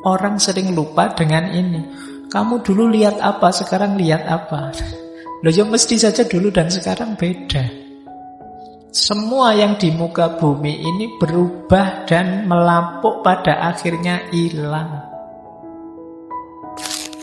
Orang sering lupa dengan ini. Kamu dulu lihat apa, sekarang lihat apa. Loh ya mesti saja dulu dan sekarang beda. Semua yang di muka bumi ini berubah dan melampau, pada akhirnya hilang.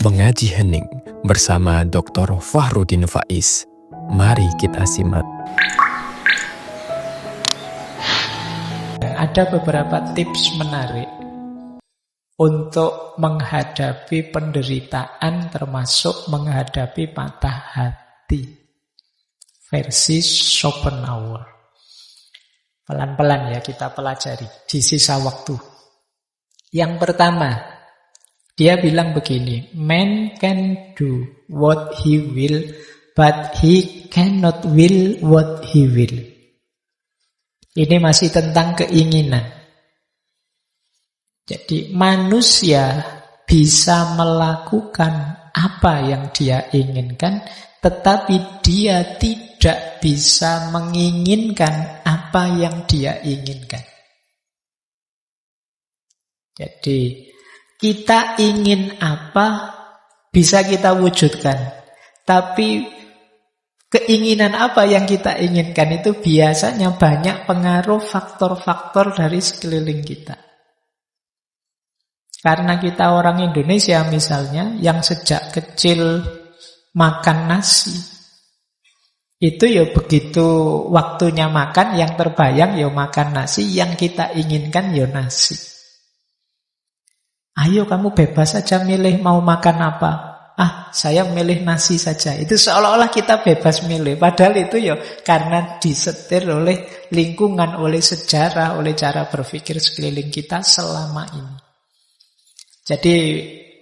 Mengaji Hening bersama Dr. Fahrudin Faiz. Mari kita simak. Ada beberapa tips menarik untuk menghadapi penderitaan, termasuk menghadapi patah hati. Versi Schopenhauer. Pelan-pelan ya kita pelajari di sisa waktu. Yang pertama, dia bilang begini, man can do what he will, but he cannot will what he will. Ini masih tentang keinginan. Jadi manusia bisa melakukan apa yang dia inginkan, tetapi dia tidak bisa menginginkan apa yang dia inginkan. Jadi kita ingin apa bisa kita wujudkan, tapi keinginan apa yang kita inginkan itu biasanya banyak pengaruh faktor-faktor dari sekeliling kita. Karena kita orang Indonesia misalnya, yang sejak kecil makan nasi, itu ya begitu waktunya makan, yang terbayang ya makan nasi, yang kita inginkan ya nasi. Ayo kamu bebas saja milih mau makan apa. Saya milih nasi saja. Itu seolah-olah kita bebas milih. Padahal itu ya karena disetir oleh lingkungan, oleh sejarah, oleh cara berpikir sekeliling kita selama ini. Jadi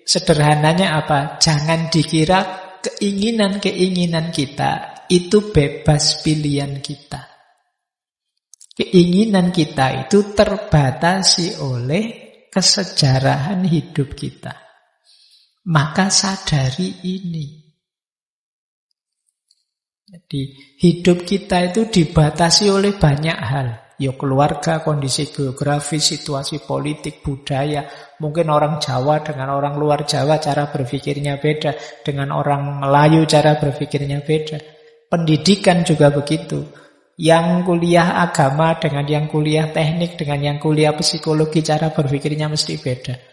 sederhananya apa? Jangan dikira keinginan-keinginan kita itu bebas pilihan kita. Keinginan kita itu terbatasi oleh kesejarahan hidup kita. Maka sadari ini. Jadi hidup kita itu dibatasi oleh banyak hal. Ya keluarga, kondisi geografis, situasi politik, budaya. Mungkin orang Jawa dengan orang luar Jawa cara berpikirnya beda. Dengan orang Melayu cara berpikirnya beda. Pendidikan juga begitu. Yang kuliah agama dengan yang kuliah teknik, dengan yang kuliah psikologi cara berpikirnya mesti beda.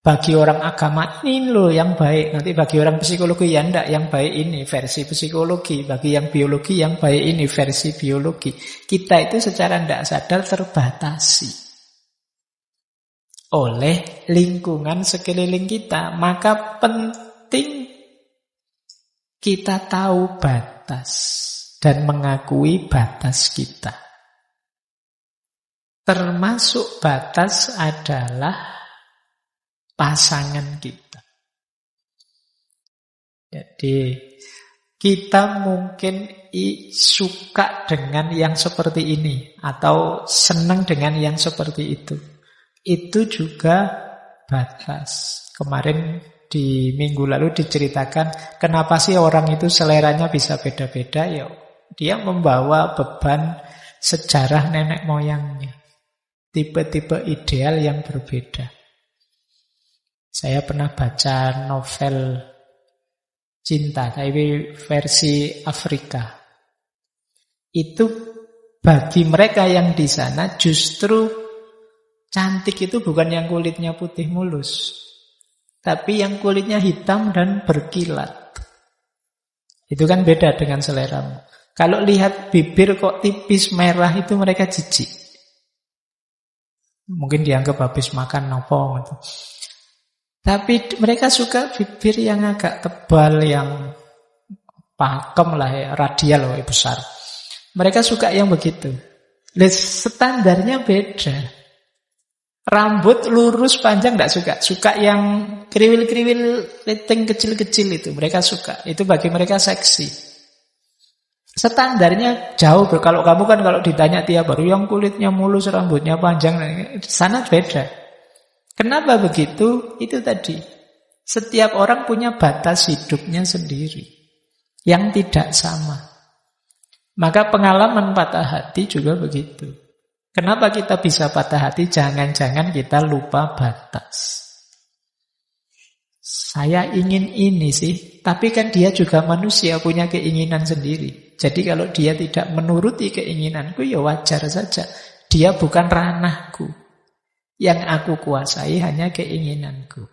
Bagi orang agama ini loh yang baik, nanti bagi orang psikologi ya enggak, yang baik ini versi psikologi, bagi yang biologi yang baik ini versi biologi. Kita itu secara enggak sadar terbatasi oleh lingkungan sekeliling kita. Maka penting kita tahu batas dan mengakui batas kita. Termasuk batas adalah pasangan kita. Jadi kita mungkin suka dengan yang seperti ini atau senang dengan yang seperti itu. Itu juga batas. Kemarin di minggu lalu diceritakan kenapa sih orang itu seleranya bisa beda-beda. Ya, dia membawa beban sejarah nenek moyangnya. Tipe-tipe ideal yang berbeda. Saya pernah baca novel cinta, tapi versi Afrika. Itu bagi mereka yang di sana justru cantik itu bukan yang kulitnya putih mulus, tapi yang kulitnya hitam dan berkilat. Itu kan beda dengan seleramu. Kalau lihat bibir kok tipis merah itu mereka jijik. Mungkin dianggap habis makan nopo gitu. Tapi mereka suka bibir yang agak tebal, yang pakem lah ya, radial loh, besar. Mereka suka yang begitu. Standarnya beda. Rambut lurus panjang tidak suka. Suka yang kriwil-kriwil, keriting kecil-kecil itu. Mereka suka. Itu bagi mereka seksi. Standarnya jauh. Kalau kamu kan kalau ditanya tiap hari yang kulitnya mulus, rambutnya panjang, sana beda. Kenapa begitu? Itu tadi. Setiap orang punya batas hidupnya sendiri yang tidak sama. Maka pengalaman patah hati juga begitu. Kenapa kita bisa patah hati? Jangan-jangan kita lupa batas. Saya ingin ini sih, tapi kan dia juga manusia, punya keinginan sendiri. Jadi kalau dia tidak menuruti keinginanku, ya wajar saja. Dia bukan ranahku. Yang aku kuasai hanya keinginanku.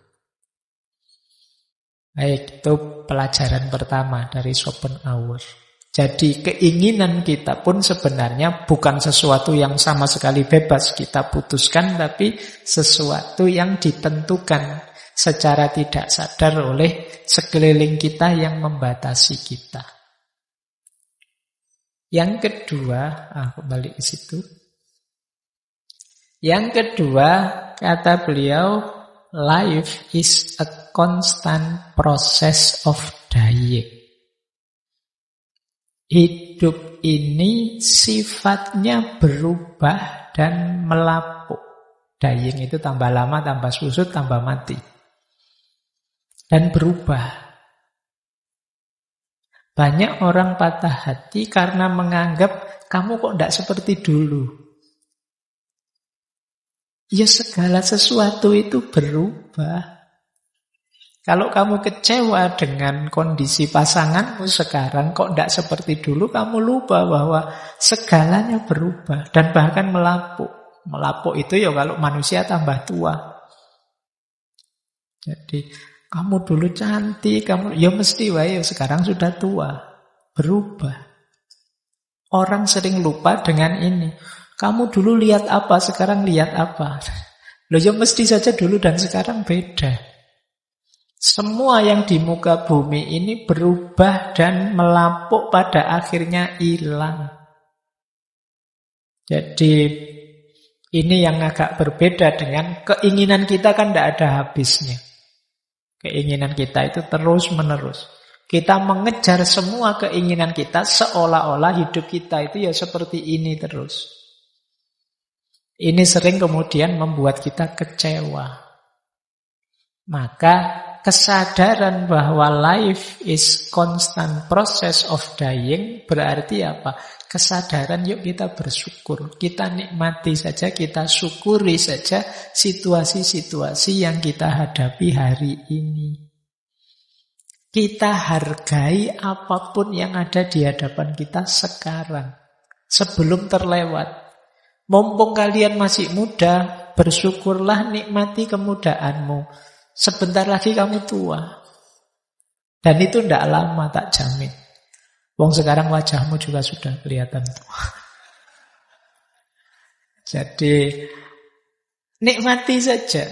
Baik, itu pelajaran pertama dari Schopenhauer. Jadi keinginan kita pun sebenarnya bukan sesuatu yang sama sekali bebas kita putuskan, tapi sesuatu yang ditentukan secara tidak sadar oleh sekeliling kita yang membatasi kita. Yang kedua, kembali ke situ. Yang kedua, kata beliau, life is a constant process of dying. Hidup ini sifatnya berubah dan melapuk. Dying itu tambah lama, tambah susut, tambah mati. Dan berubah. Banyak orang patah hati karena menganggap kamu kok tidak seperti dulu. Ya segala sesuatu itu berubah. Kalau kamu kecewa dengan kondisi pasanganmu sekarang kok tidak seperti dulu, kamu lupa bahwa segalanya berubah dan bahkan melapuk. Melapuk itu ya kalau manusia tambah tua. Jadi kamu dulu cantik, kamu ya mesti wae sekarang sudah tua, berubah. Orang sering lupa dengan ini. Kamu dulu lihat apa, sekarang lihat apa. Loh ya mesti saja dulu dan sekarang beda. Semua yang di muka bumi ini berubah dan melapuk pada akhirnya hilang. Jadi ini yang agak berbeda dengan keinginan kita kan tidak ada habisnya. Keinginan kita itu terus menerus. Kita mengejar semua keinginan kita seolah-olah hidup kita itu ya seperti ini terus. Ini sering kemudian membuat kita kecewa. Maka kesadaran bahwa life is constant process of dying berarti apa? Kesadaran yuk kita bersyukur. Kita nikmati saja, kita syukuri saja situasi-situasi yang kita hadapi hari ini. Kita hargai apapun yang ada di hadapan kita sekarang. Sebelum terlewat. Mumpung kalian masih muda, bersyukurlah, nikmati kemudaanmu. Sebentar lagi kamu tua. Dan itu tidak lama, tak jamin. Wong sekarang wajahmu juga sudah kelihatan tua. Jadi nikmati saja.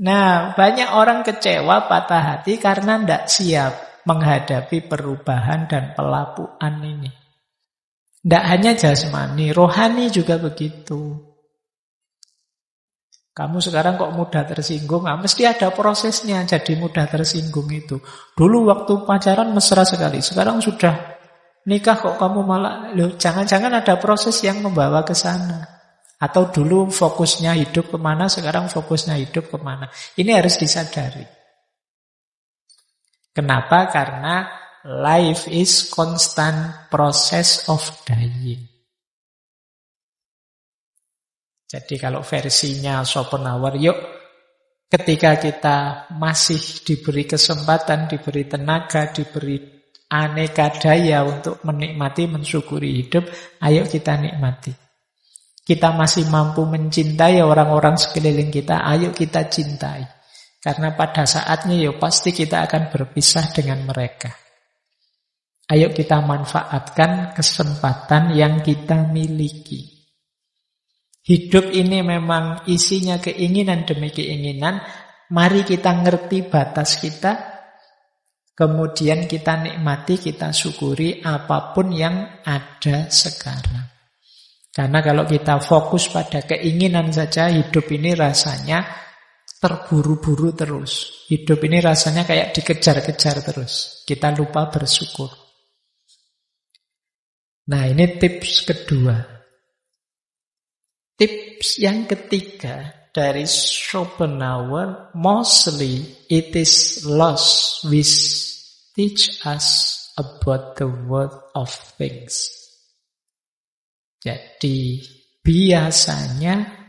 Nah, banyak orang kecewa, patah hati karena tidak siap menghadapi perubahan dan pelapukan ini. Tidak hanya jasmani, rohani juga begitu. Kamu sekarang kok mudah tersinggung, mesti ada prosesnya jadi mudah tersinggung itu. Dulu waktu pacaran mesra sekali, sekarang sudah nikah kok kamu malah, jangan-jangan ada proses yang membawa ke sana. Atau dulu fokusnya hidup kemana, sekarang fokusnya hidup kemana. Ini harus disadari. Kenapa? Karena life is constant process of dying. Jadi kalau versinya Schopenhauer, yuk ketika kita masih diberi kesempatan, diberi tenaga, diberi aneka daya untuk menikmati, mensyukuri hidup, ayo kita nikmati. Kita masih mampu mencintai orang-orang sekeliling kita, ayo kita cintai. Karena pada saatnya ya pasti kita akan berpisah dengan mereka. Ayo kita manfaatkan kesempatan yang kita miliki. Hidup ini memang isinya keinginan demi keinginan. Mari kita ngerti batas kita. Kemudian kita nikmati, kita syukuri apapun yang ada sekarang. Karena kalau kita fokus pada keinginan saja, hidup ini rasanya terburu-buru terus. Hidup ini rasanya kayak dikejar-kejar terus. Kita lupa bersyukur. Nah, ini tips kedua. Tips yang ketiga dari Schopenhauer, mostly it is loss which teach us about the worth of things. Jadi biasanya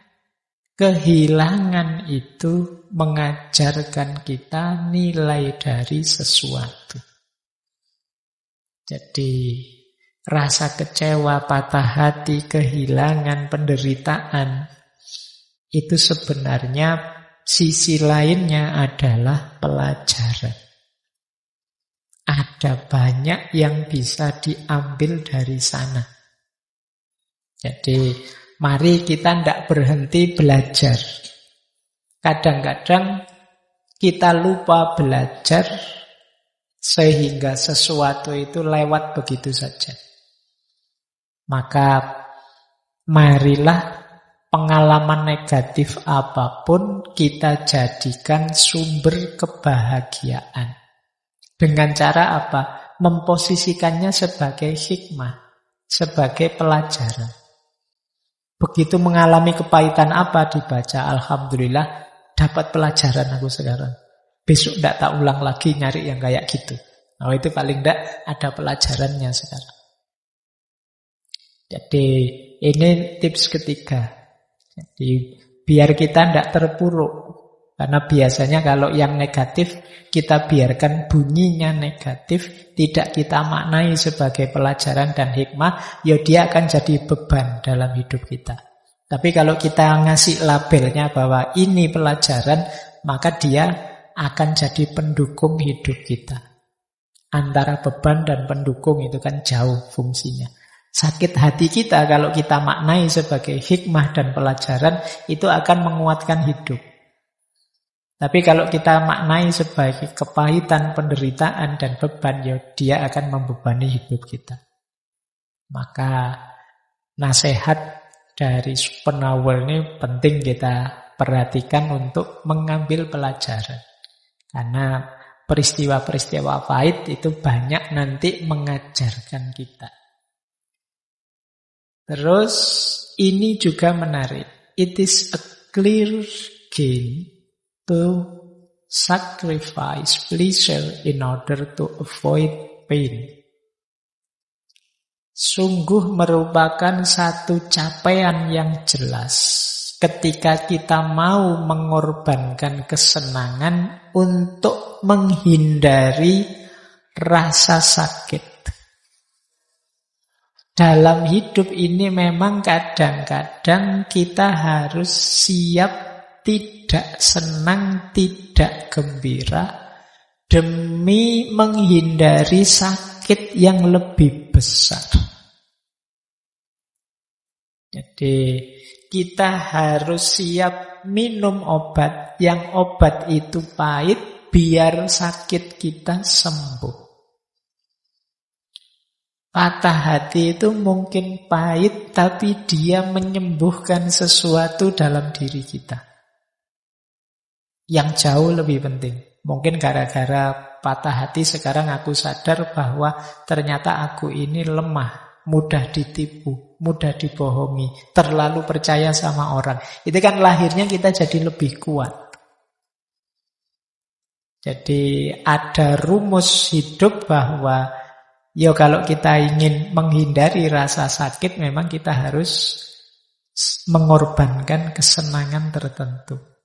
kehilangan itu mengajarkan kita nilai dari sesuatu. Jadi rasa kecewa, patah hati, kehilangan, penderitaan itu sebenarnya sisi lainnya adalah pelajaran. Ada banyak yang bisa diambil dari sana. Jadi mari kita tidak berhenti belajar. Kadang-kadang kita lupa belajar sehingga sesuatu itu lewat begitu saja. Maka marilah pengalaman negatif apapun kita jadikan sumber kebahagiaan. Dengan cara apa? Memposisikannya sebagai hikmah, sebagai pelajaran. Begitu mengalami kepahitan apa dibaca, alhamdulillah dapat pelajaran aku sekarang. Besok tidak tak ulang lagi nyari yang kayak gitu. Nah, itu paling tidak ada pelajarannya sekarang. Jadi ini tips ketiga. Jadi biar kita tidak terpuruk. Karena biasanya kalau yang negatif kita biarkan bunyinya negatif, tidak kita maknai sebagai pelajaran dan hikmah, ya dia akan jadi beban dalam hidup kita. Tapi kalau kita ngasih labelnya bahwa ini pelajaran, maka dia akan jadi pendukung hidup kita. Antara beban dan pendukung itu kan jauh fungsinya. Sakit hati kita kalau kita maknai sebagai hikmah dan pelajaran, itu akan menguatkan hidup. Tapi kalau kita maknai sebagai kepahitan, penderitaan, dan beban, ya dia akan membebani hidup kita. Maka nasihat dari Schopenhauer ini penting kita perhatikan untuk mengambil pelajaran. Karena peristiwa-peristiwa pahit itu banyak nanti mengajarkan kita. Terus ini juga menarik. It is a clear gain to sacrifice pleasure in order to avoid pain. Sungguh merupakan satu capaian yang jelas ketika kita mau mengorbankan kesenangan untuk menghindari rasa sakit. Dalam hidup ini memang kadang-kadang kita harus siap tidak senang, tidak gembira demi menghindari sakit yang lebih besar. Jadi kita harus siap minum obat yang obat itu pahit biar sakit kita sembuh. Patah hati itu mungkin pahit tapi dia menyembuhkan sesuatu dalam diri kita yang jauh lebih penting. Mungkin gara-gara patah hati sekarang aku sadar bahwa ternyata aku ini lemah, mudah ditipu, mudah dibohongi, terlalu percaya sama orang. Itu kan lahirnya kita jadi lebih kuat. Jadi ada rumus hidup bahwa ya kalau kita ingin menghindari rasa sakit memang kita harus mengorbankan kesenangan tertentu.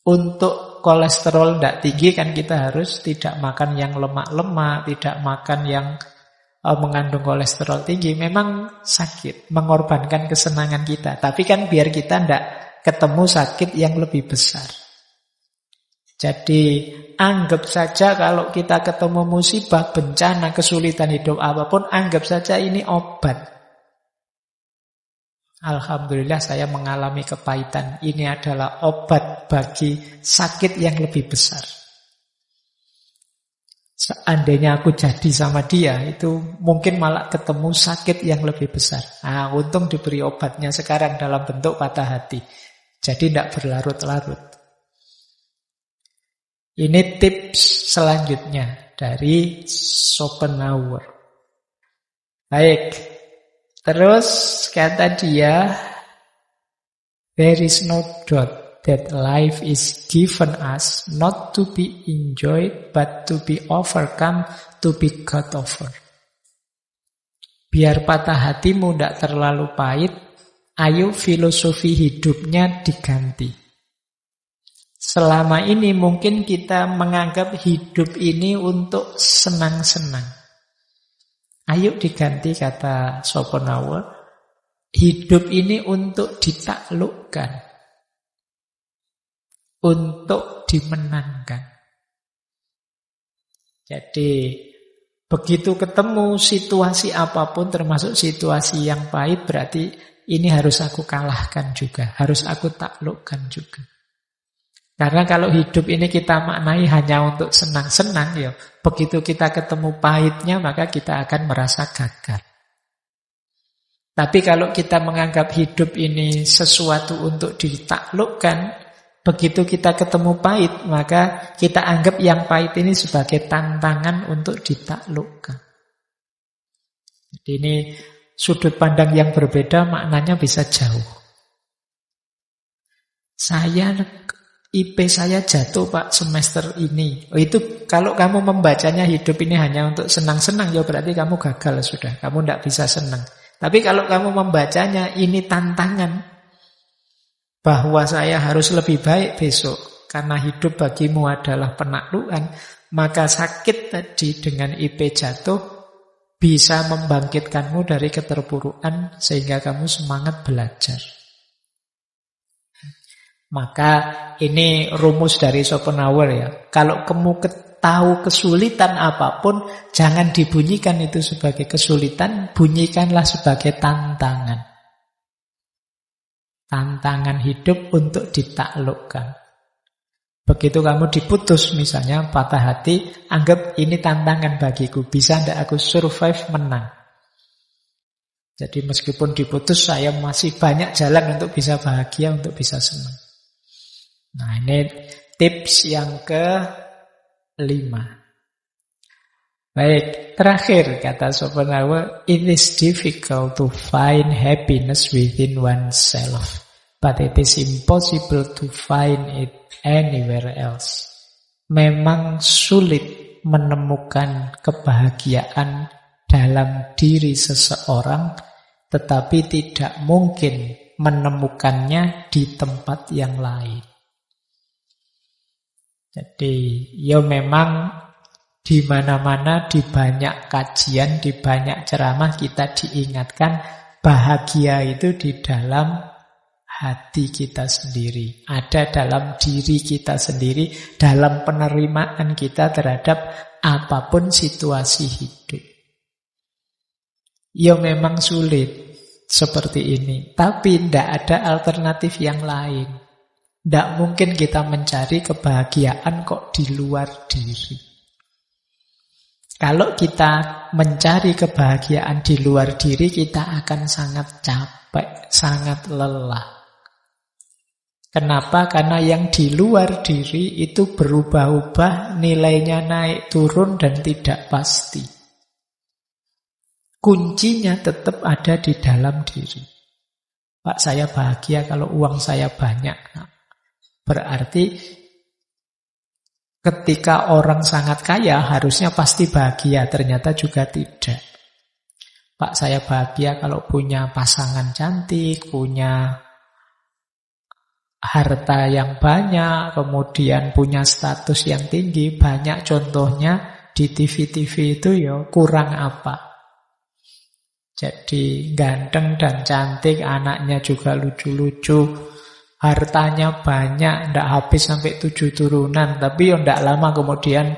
Untuk kolesterol tidak tinggi kan kita harus tidak makan yang lemak-lemak, tidak makan yang mengandung kolesterol tinggi. Memang sakit, mengorbankan kesenangan kita. Tapi kan biar kita tidak ketemu sakit yang lebih besar. Jadi anggap saja kalau kita ketemu musibah, bencana, kesulitan hidup apapun, anggap saja ini obat. Alhamdulillah saya mengalami kepahitan. Ini adalah obat bagi sakit yang lebih besar. Seandainya aku jadi sama dia, itu mungkin malah ketemu sakit yang lebih besar. Nah, untung diberi obatnya sekarang dalam bentuk patah hati. Jadi tidak berlarut-larut. Ini tips selanjutnya dari Schopenhauer. Baik. Terus kata dia, there is no doubt that life is given us not to be enjoyed but to be overcome, to be got over. Biar patah hatimu tidak terlalu pahit, ayo filosofi hidupnya diganti. Selama ini mungkin kita menganggap hidup ini untuk senang-senang. Ayo diganti, kata Schopenhauer, hidup ini untuk ditaklukkan, untuk dimenangkan. Jadi begitu ketemu situasi apapun, termasuk situasi yang pahit, berarti ini harus aku kalahkan juga, harus aku taklukkan juga. Karena kalau hidup ini kita maknai hanya untuk senang-senang, ya begitu kita ketemu pahitnya, maka kita akan merasa gagal. Tapi kalau kita menganggap hidup ini sesuatu untuk ditaklukkan, begitu kita ketemu pahit, maka kita anggap yang pahit ini sebagai tantangan untuk ditaklukkan. Jadi ini sudut pandang yang berbeda, maknanya bisa jauh. IP saya jatuh Pak semester ini. Oh, itu kalau kamu membacanya hidup ini hanya untuk senang-senang, ya berarti kamu gagal sudah. Kamu tidak bisa senang. Tapi kalau kamu membacanya ini tantangan, bahwa saya harus lebih baik besok, karena hidup bagimu adalah penaklukan, maka sakit tadi dengan IP jatuh bisa membangkitkanmu dari keterpurukan sehingga kamu semangat belajar. Maka ini rumus dari Schopenhauer ya. Kalau kamu tahu kesulitan apapun, jangan dibunyikan itu sebagai kesulitan, bunyikanlah sebagai tantangan. Tantangan hidup untuk ditaklukkan. Begitu kamu diputus misalnya, patah hati, anggap ini tantangan bagiku. Bisa tidak aku survive, menang. Jadi meskipun diputus, saya masih banyak jalan untuk bisa bahagia, untuk bisa senang. Nah, ini tips yang ke-5. Baik, terakhir kata Schopenhauer, it is difficult to find happiness within oneself, but it is impossible to find it anywhere else. Memang sulit menemukan kebahagiaan dalam diri seseorang, tetapi tidak mungkin menemukannya di tempat yang lain. Jadi, ya memang di mana-mana, di banyak kajian, di banyak ceramah kita diingatkan bahagia itu di dalam hati kita sendiri. Ada dalam diri kita sendiri, dalam penerimaan kita terhadap apapun situasi hidup. Ya memang sulit seperti ini, tapi tidak ada alternatif yang lain. Tidak mungkin kita mencari kebahagiaan kok di luar diri. Kalau kita mencari kebahagiaan di luar diri, kita akan sangat capek, sangat lelah. Kenapa? Karena yang di luar diri itu berubah-ubah, nilainya naik turun dan tidak pasti. Kuncinya tetap ada di dalam diri. Pak, saya bahagia kalau uang saya banyak. Berarti ketika orang sangat kaya harusnya pasti bahagia, ternyata juga tidak. Pak, saya bahagia kalau punya pasangan cantik, punya harta yang banyak, kemudian punya status yang tinggi. Banyak contohnya di TV-TV itu ya, kurang apa? Jadi ganteng dan cantik, anaknya juga lucu-lucu, hartanya banyak, tidak habis sampai 7 turunan. Tapi ya tidak lama kemudian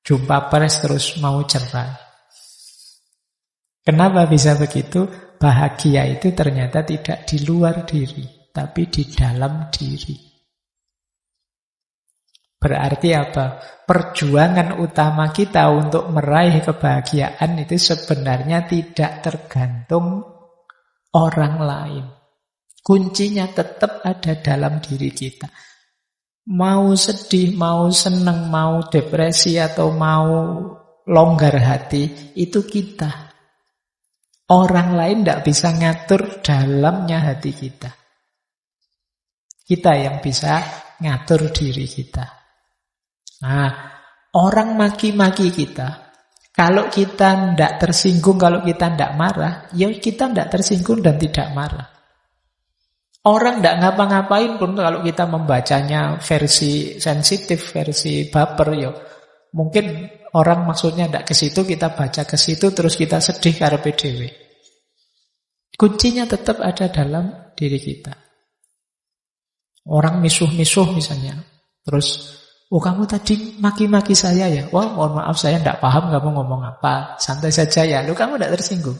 jumpa pers terus mau cerai. Kenapa bisa begitu? Bahagia itu ternyata tidak di luar diri, tapi di dalam diri. Berarti apa? Perjuangan utama kita untuk meraih kebahagiaan itu sebenarnya tidak tergantung orang lain. Kuncinya tetap ada dalam diri kita. Mau sedih, mau senang, mau depresi, atau mau longgar hati, itu kita. Orang lain tidak bisa ngatur dalamnya hati kita. Kita yang bisa ngatur diri kita. Nah, orang maki-maki kita, kalau kita tidak tersinggung, kalau kita tidak marah, ya kita tidak tersinggung dan tidak marah. Orang tidak ngapa-ngapain pun kalau kita membacanya versi sensitif, versi baper, ya mungkin orang maksudnya tidak ke situ, kita baca ke situ, terus kita sedih karepe dhewe. Kuncinya tetap ada dalam diri kita. Orang misuh-misuh misalnya, terus, oh kamu tadi maki-maki saya ya, wah mohon maaf saya tidak paham kamu ngomong apa, santai saja ya, lu kamu tidak tersinggung.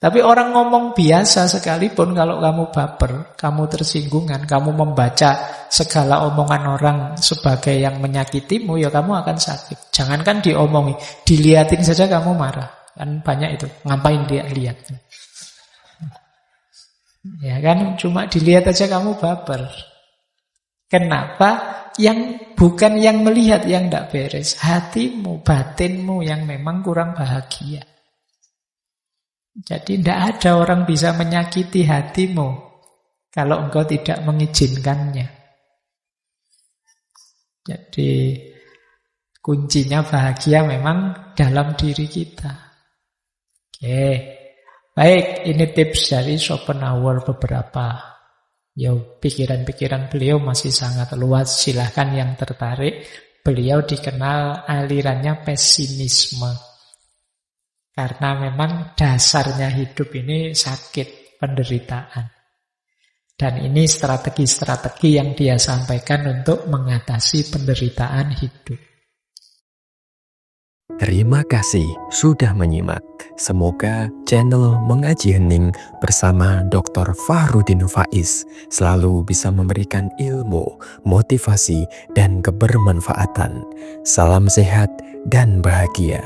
Tapi orang ngomong biasa sekalipun kalau kamu baper, kamu tersinggungan, kamu membaca segala omongan orang sebagai yang menyakitimu, ya kamu akan sakit. Jangankan diomongi, dilihatin saja kamu marah. Kan banyak itu, ngapain dia lihat. Ya kan, cuma dilihat aja kamu baper. Kenapa? Yang bukan yang melihat yang tidak beres, hatimu, batinmu yang memang kurang bahagia. Jadi tidak ada orang bisa menyakiti hatimu kalau engkau tidak mengizinkannya. Jadi kuncinya bahagia memang dalam diri kita. Oke. Baik, ini tips dari Schopenhauer beberapa. Ya, pikiran-pikiran beliau masih sangat luas. Silahkan yang tertarik. Beliau dikenal alirannya pesimisme. Karena memang dasarnya hidup ini sakit, penderitaan. Dan ini strategi-strategi yang dia sampaikan untuk mengatasi penderitaan hidup. Terima kasih sudah menyimak. Semoga channel Mengaji Hening bersama Dr. Fahruddin Faiz selalu bisa memberikan ilmu, motivasi, dan kebermanfaatan. Salam sehat dan bahagia.